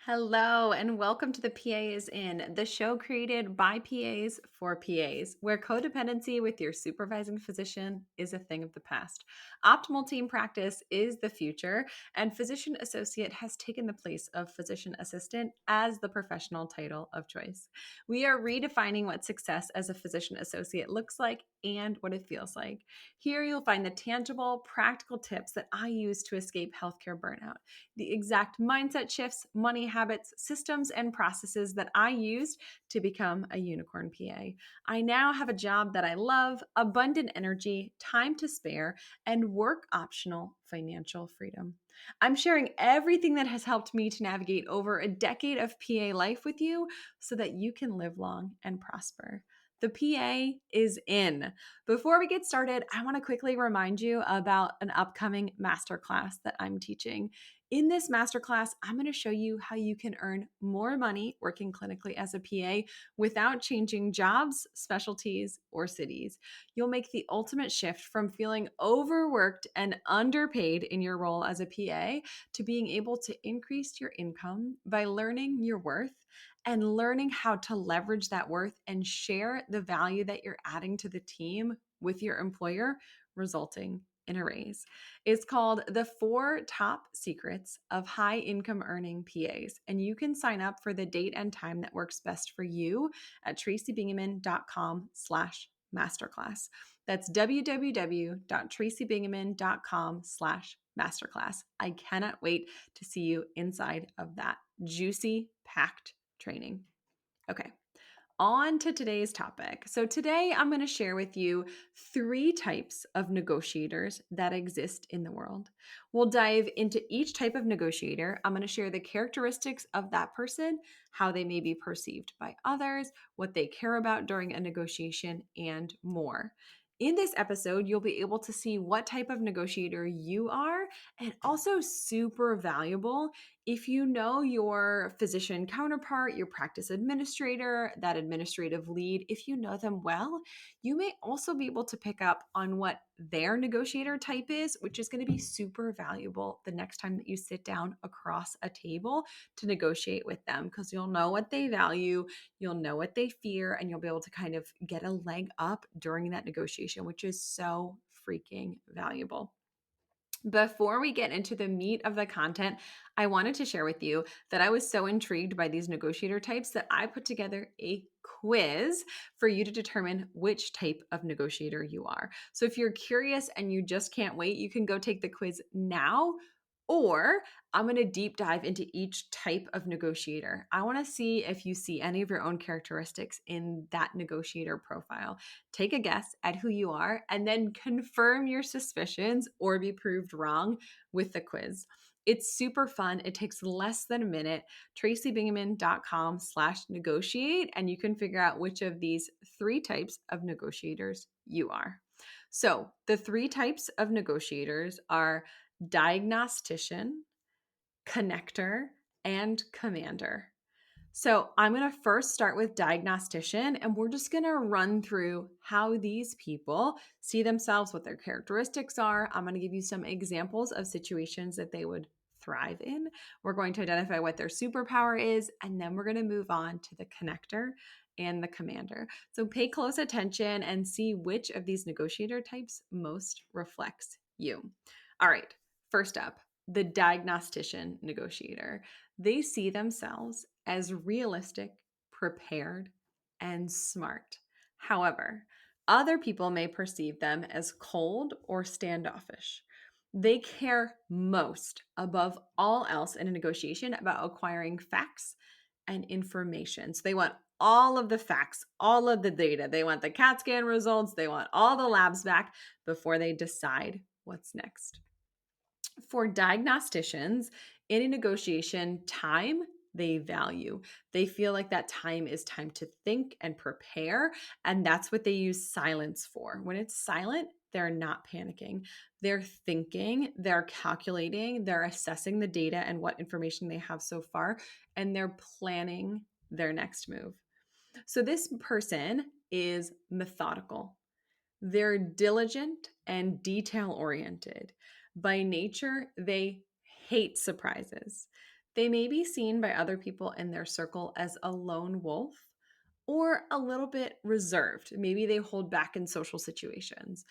Hello, and welcome to the PA is In, the show created by PAs for PAs, where codependency with your supervising physician is a thing of the past. Optimal team practice is the future, and physician associate has taken the place of physician assistant as the professional title of choice. We are redefining what success as a physician associate looks like and what it feels like. Here, you'll find the tangible, practical tips that I use to escape healthcare burnout, the exact mindset shifts, money habits, systems, and processes that I used to become a unicorn PA. I now have a job that I love, abundant energy, time to spare, and work optional financial freedom. I'm sharing everything that has helped me to navigate over a decade of PA life with you so that you can live long and prosper. The PA is in. Before we get started, I want to quickly remind you about an upcoming masterclass that I'm teaching. In this masterclass, I'm going to show you how you can earn more money working clinically as a PA without changing jobs, specialties, or cities. You'll make the ultimate shift from feeling overworked and underpaid in your role as a PA to being able to increase your income by learning your worth and learning how to leverage that worth and share the value that you're adding to the team with your employer, resulting in a raise. It's called The 4 Top Secrets of High Income Earning PAs. And you can sign up for the date and time that works best for you at tracybingaman.com/masterclass. That's www.tracybingaman.com/masterclass. I cannot wait to see you inside of that juicy, packed training. Okay, on to today's topic. So, today I'm going to share with you 3 types of negotiators that exist in the world. We'll dive into each type of negotiator. I'm going to share the characteristics of that person, how they may be perceived by others, what they care about during a negotiation, and more. In this episode, you'll be able to see what type of negotiator you are, and also super valuable if you know your physician counterpart, your practice administrator, that administrative lead, if you know them well, you may also be able to pick up on what their negotiator type is, which is going to be super valuable the next time that you sit down across a table to negotiate with them, because you'll know what they value, you'll know what they fear, and you'll be able to kind of get a leg up during that negotiation, which is so freaking valuable. Before we get into the meat of the content, I wanted to share with you that I was so intrigued by these negotiator types that I put together a quiz for you to determine which type of negotiator you are. So if you're curious and you just can't wait, you can go take the quiz now, or I'm going to deep dive into each type of negotiator. I want to see if you see any of your own characteristics in that negotiator profile. Take a guess at who you are and then confirm your suspicions or be proved wrong with the quiz. It's super fun. It takes less than a minute. tracybingaman.com/negotiate, and you can figure out which of these 3 types of negotiators you are. So the 3 types of negotiators are diagnostician, connector, and commander. So I'm going to first start with diagnostician, and we're just going to run through how these people see themselves, what their characteristics are. I'm going to give you some examples of situations that they would thrive in. We're going to identify what their superpower is, and then we're going to move on to the connector and the commander. So pay close attention and see which of these negotiator types most reflects you. All right, first up, the diagnostician negotiator. They see themselves as realistic, prepared, and smart. However, other people may perceive them as cold or standoffish. They care most, above all else in a negotiation, about acquiring facts and information. So they want all of the facts, all of the data. They want the CAT scan results. They want all the labs back before they decide what's next. For diagnosticians, in a negotiation, time they value. They feel like that time is time to think and prepare, and that's what they use silence for. When it's silent, they're not panicking. They're thinking, they're calculating, they're assessing the data and what information they have so far, and they're planning their next move. So this person is methodical. They're diligent and detail oriented. By nature, they hate surprises. They may be seen by other people in their circle as a lone wolf or a little bit reserved. Maybe they hold back in social situations.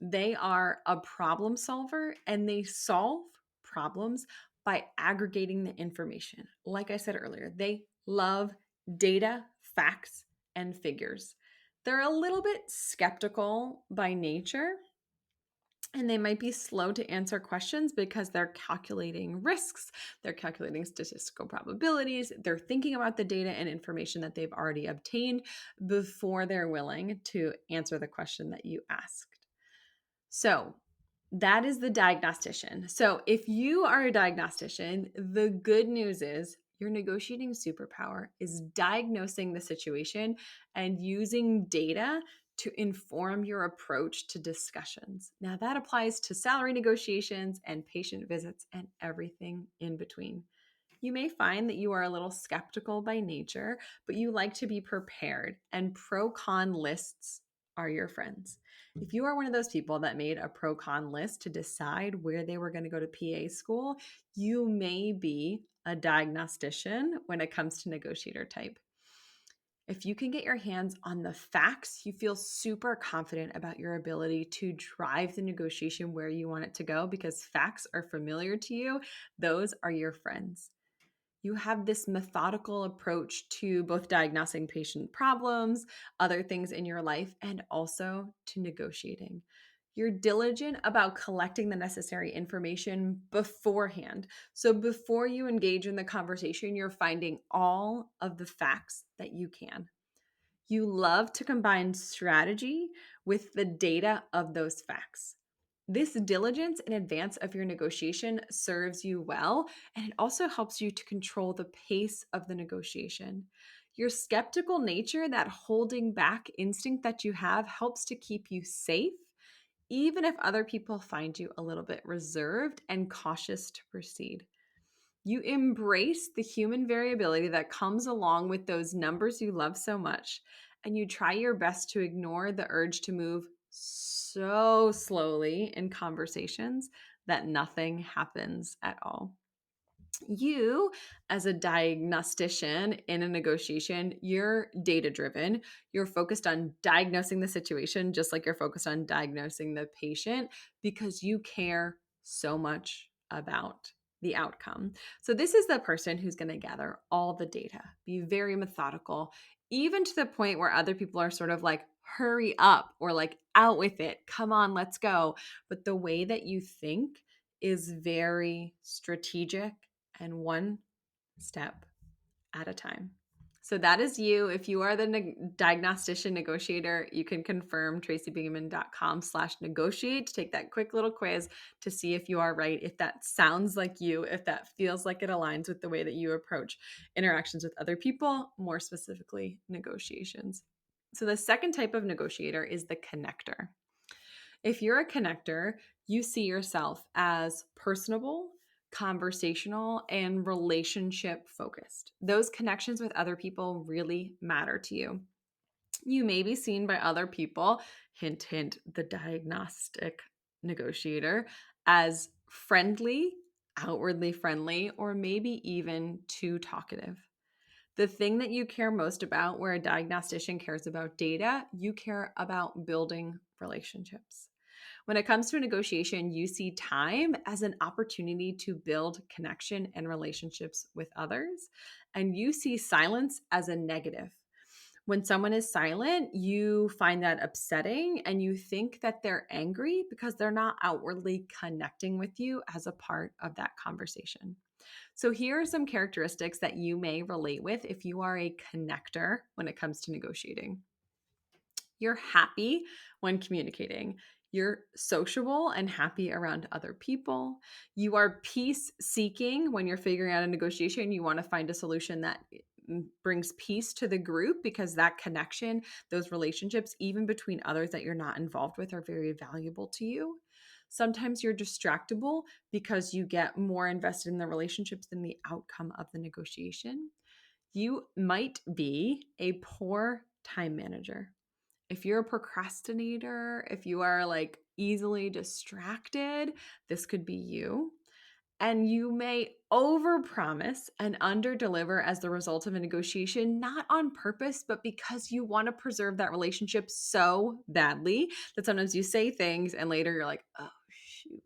They are a problem solver and they solve problems by aggregating the information. Like I said earlier, they love data, facts, and figures. They're a little bit skeptical by nature, and they might be slow to answer questions because they're calculating risks, they're calculating statistical probabilities, they're thinking about the data and information that they've already obtained before they're willing to answer the question that you asked. So, that is the diagnostician. So, if you are a diagnostician, the good news is your negotiating superpower is diagnosing the situation and using data to inform your approach to discussions. Now, that applies to salary negotiations and patient visits and everything in between. You may find that you are a little skeptical by nature, but you like to be prepared, and pro con lists are your friends. If you are one of those people that made a pro con list to decide where they were going to go to PA school, you may be a diagnostician when it comes to negotiator type. If you can get your hands on the facts, you feel super confident about your ability to drive the negotiation where you want it to go because facts are familiar to you. Those are your friends. You have this methodical approach to both diagnosing patient problems, other things in your life, and also to negotiating. You're diligent about collecting the necessary information beforehand. So before you engage in the conversation, you're finding all of the facts that you can. You love to combine strategy with the data of those facts. This diligence in advance of your negotiation serves you well, and it also helps you to control the pace of the negotiation. Your skeptical nature, that holding back instinct that you have, helps to keep you safe, even if other people find you a little bit reserved and cautious to proceed. You embrace the human variability that comes along with those numbers you love so much, and you try your best to ignore the urge to move so slowly in conversations that nothing happens at all. You, as a diagnostician in a negotiation, you're data driven. You're focused on diagnosing the situation, just like you're focused on diagnosing the patient, because you care so much about the outcome. So, this is the person who's going to gather all the data, be very methodical, even to the point where other people are sort of like, hurry up or like, out with it. Come on, let's go. But the way that you think is very strategic and one step at a time. So that is you. If you are the diagnostician negotiator, you can confirm tracybingaman.com/negotiate to take that quick little quiz to see if you are right, if that sounds like you, if that feels like it aligns with the way that you approach interactions with other people, more specifically negotiations. So the second type of negotiator is the connector. If you're a connector, you see yourself as personable, conversational, and relationship focused. Those connections with other people really matter to you. You may be seen by other people, hint, hint, the diagnostic negotiator, as friendly, outwardly friendly, or maybe even too talkative. The thing that you care most about, where a diagnostician cares about data, you care about building relationships. When it comes to a negotiation, you see time as an opportunity to build connection and relationships with others, and you see silence as a negative. When someone is silent, you find that upsetting and you think that they're angry because they're not outwardly connecting with you as a part of that conversation. So, here are some characteristics that you may relate with if you are a connector when it comes to negotiating. You're happy when communicating. You're sociable and happy around other people. You are peace seeking when you're figuring out a negotiation. You want to find a solution that brings peace to the group because that connection, those relationships, even between others that you're not involved with, are very valuable to you. Sometimes you're distractible because you get more invested in the relationships than the outcome of the negotiation. You might be a poor time manager. If you're a procrastinator, if you are like easily distracted, this could be you. And you may overpromise and underdeliver as the result of a negotiation, not on purpose, but because you want to preserve that relationship so badly that sometimes you say things and later you're like, oh, shoot,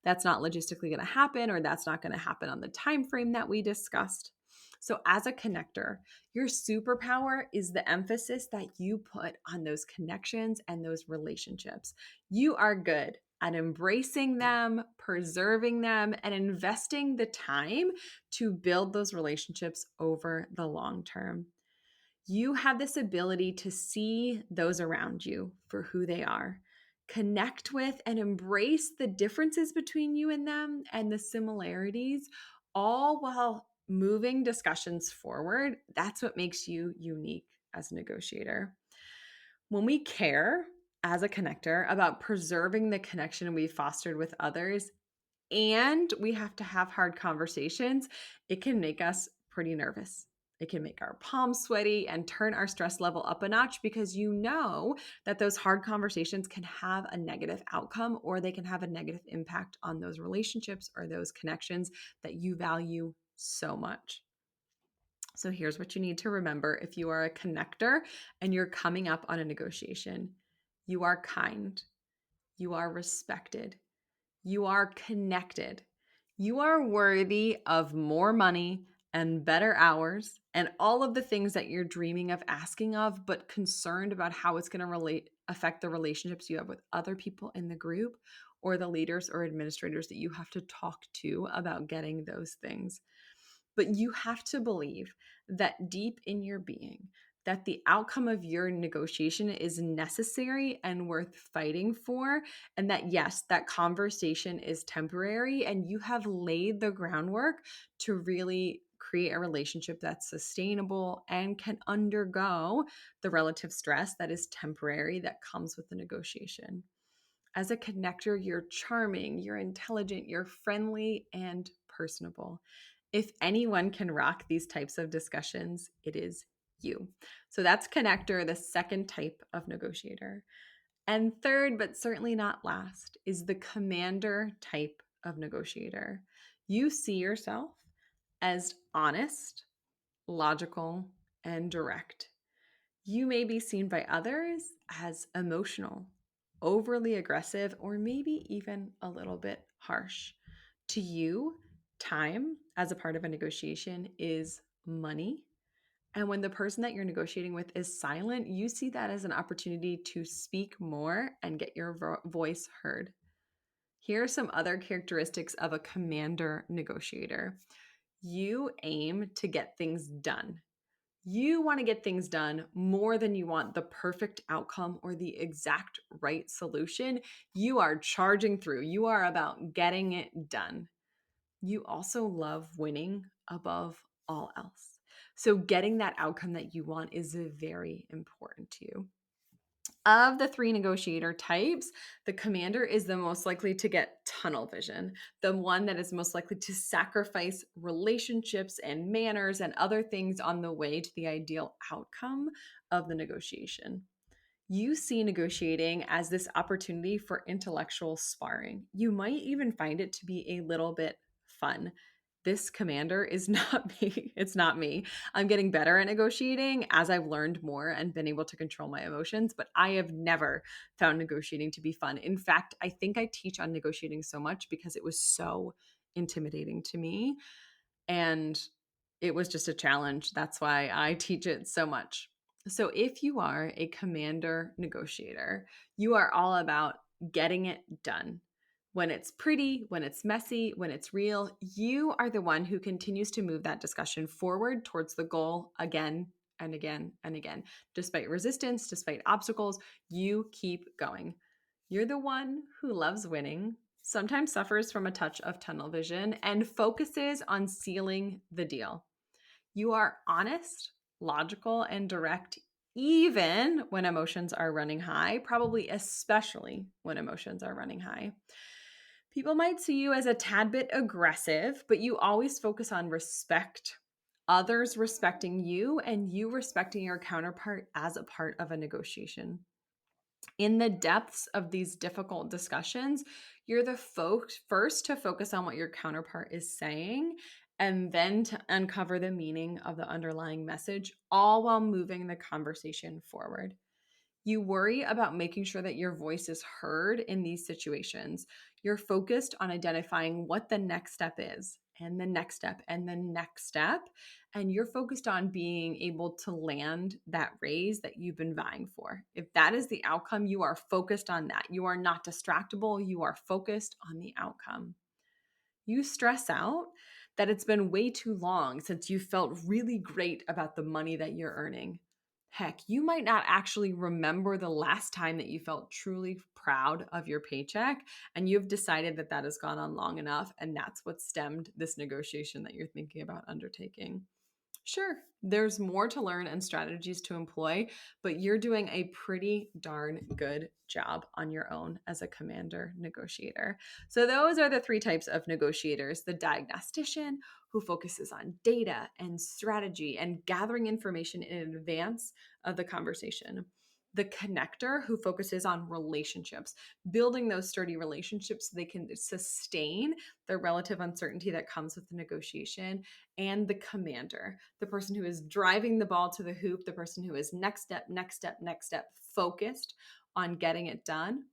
that's not logistically going to happen, or that's not going to happen on the time frame that we discussed. So as a connector, your superpower is the emphasis that you put on those connections and those relationships. You are good at embracing them, preserving them, and investing the time to build those relationships over the long term. You have this ability to see those around you for who they are, connect with and embrace the differences between you and them and the similarities, all while moving discussions forward. That's what makes you unique as a negotiator. When we care as a connector about preserving the connection we fostered with others, and we have to have hard conversations, it can make us pretty nervous. It can make our palms sweaty and turn our stress level up a notch because you know that those hard conversations can have a negative outcome, or they can have a negative impact on those relationships or those connections that you value so much. So here's what you need to remember if you are a connector and you're coming up on a negotiation. You are kind. You are respected. You are connected. You are worthy of more money and better hours and all of the things that you're dreaming of asking of, but concerned about how it's going to affect the relationships you have with other people in the group or the leaders or administrators that you have to talk to about getting those things. But you have to believe that deep in your being, that the outcome of your negotiation is necessary and worth fighting for. And that, yes, that conversation is temporary and you have laid the groundwork to really create a relationship that's sustainable and can undergo the relative stress that is temporary that comes with the negotiation. As a connector, you're charming, you're intelligent, you're friendly, and personable. If anyone can rock these types of discussions, it is you. So that's connector, the second type of negotiator. And third, but certainly not last, is the commander type of negotiator. You see yourself as honest, logical, and direct. You may be seen by others as emotional, overly aggressive, or maybe even a little bit harsh. To you, time as a part of a negotiation is money. And when the person that you're negotiating with is silent, you see that as an opportunity to speak more and get your voice heard. Here are some other characteristics of a commander negotiator. You aim to get things done. You want to get things done more than you want the perfect outcome or the exact right solution. You are charging through. You are about getting it done. You also love winning above all else. So getting that outcome that you want is very important to you. Of the three negotiator types, the commander is the most likely to get tunnel vision, the one that is most likely to sacrifice relationships and manners and other things on the way to the ideal outcome of the negotiation. You see negotiating as this opportunity for intellectual sparring. You might even find it to be a little bit fun. This commander is not me. It's not me. I'm getting better at negotiating as I've learned more and been able to control my emotions, but I have never found negotiating to be fun. In fact, I think I teach on negotiating so much because it was so intimidating to me. And it was just a challenge. That's why I teach it so much. So, if you are a commander negotiator, you are all about getting it done. When it's pretty, when it's messy, when it's real, you are the one who continues to move that discussion forward towards the goal again and again and again. Despite resistance, despite obstacles, you keep going. You're the one who loves winning, sometimes suffers from a touch of tunnel vision, and focuses on sealing the deal. You are honest, logical, and direct, even when emotions are running high, probably especially when emotions are running high. People might see you as a tad bit aggressive, but you always focus on respect, others respecting you, and you respecting your counterpart as a part of a negotiation. In the depths of these difficult discussions, you're the first to focus on what your counterpart is saying and then to uncover the meaning of the underlying message, all while moving the conversation forward. You worry about making sure that your voice is heard in these situations. You're focused on identifying what the next step is, and the next step, and the next step. And you're focused on being able to land that raise that you've been vying for. If that is the outcome, you are focused on that. You are not distractible. You are focused on the outcome. You stress out that it's been way too long since you felt really great about the money that you're earning. Heck, you might not actually remember the last time that you felt truly proud of your paycheck, and you've decided that that has gone on long enough, and that's what stemmed this negotiation that you're thinking about undertaking. Sure, there's more to learn and strategies to employ, but you're doing a pretty darn good job on your own as a commander negotiator. So, those are the three types of negotiators: the diagnostician, who focuses on data and strategy and gathering information in advance of the conversation; the connector, who focuses on relationships, building those sturdy relationships so they can sustain the relative uncertainty that comes with the negotiation; and the commander, the person who is driving the ball to the hoop, the person who is next step, next step, next step, focused on getting it done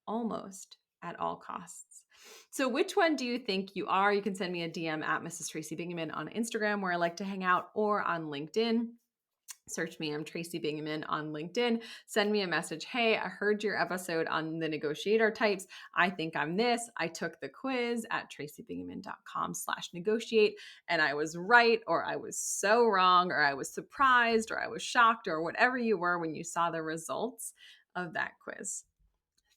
almost at all costs. So, which one do you think you are? You can send me a DM at Mrs. Tracy Bingaman on Instagram, where I like to hang out, or on LinkedIn. Search me. I'm Tracy Bingaman on LinkedIn. Send me a message. Hey, I heard your episode on the negotiator types. I think I'm this. I took the quiz at tracybingaman.com/negotiate, and I was right, or I was so wrong, or I was surprised, or I was shocked, or whatever you were when you saw the results of that quiz.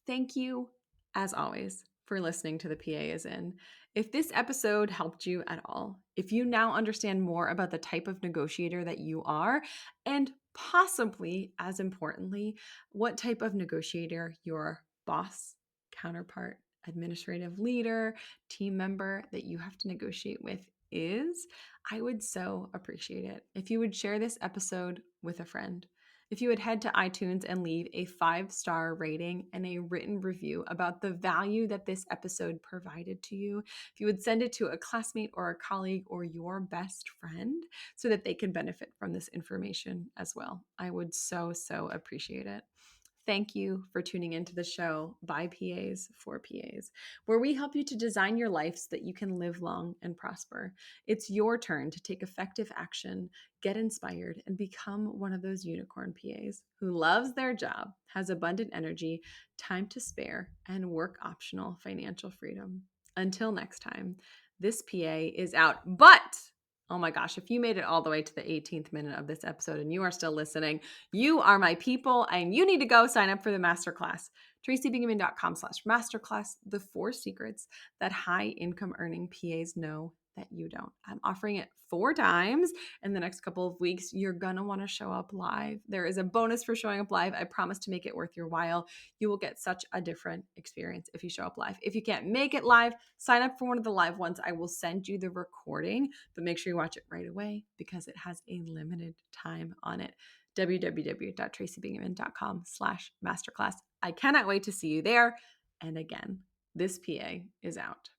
Thank you, as always, for listening to The PA Is In. If this episode helped you at all, if you now understand more about the type of negotiator that you are, and possibly, as importantly, what type of negotiator your boss, counterpart, administrative leader, team member that you have to negotiate with is, I would so appreciate it if you would share this episode with a friend. If you would head to iTunes and leave a 5-star rating and a written review about the value that this episode provided to you, if you would send it to a classmate or a colleague or your best friend so that they can benefit from this information as well, I would so, so appreciate it. Thank you for tuning into the show by PAs for PAs, where we help you to design your life so that you can live long and prosper. It's your turn to take effective action, get inspired, and become one of those unicorn PAs who loves their job, has abundant energy, time to spare, and work optional financial freedom. Until next time, this PA is out. But oh my gosh, if you made it all the way to the 18th minute of this episode and you are still listening, you are my people, and you need to go sign up for the masterclass. tracybingaman.com/masterclass, the 4 secrets that high income earning PAs know that you don't. I'm offering it 4 times in the next couple of weeks. You're going to want to show up live. There is a bonus for showing up live. I promise to make it worth your while. You will get such a different experience if you show up live. If you can't make it live, sign up for one of the live ones. I will send you the recording, but make sure you watch it right away because it has a limited time on it. www.tracybingaman.com/masterclass. I cannot wait to see you there. And again, this PA is out.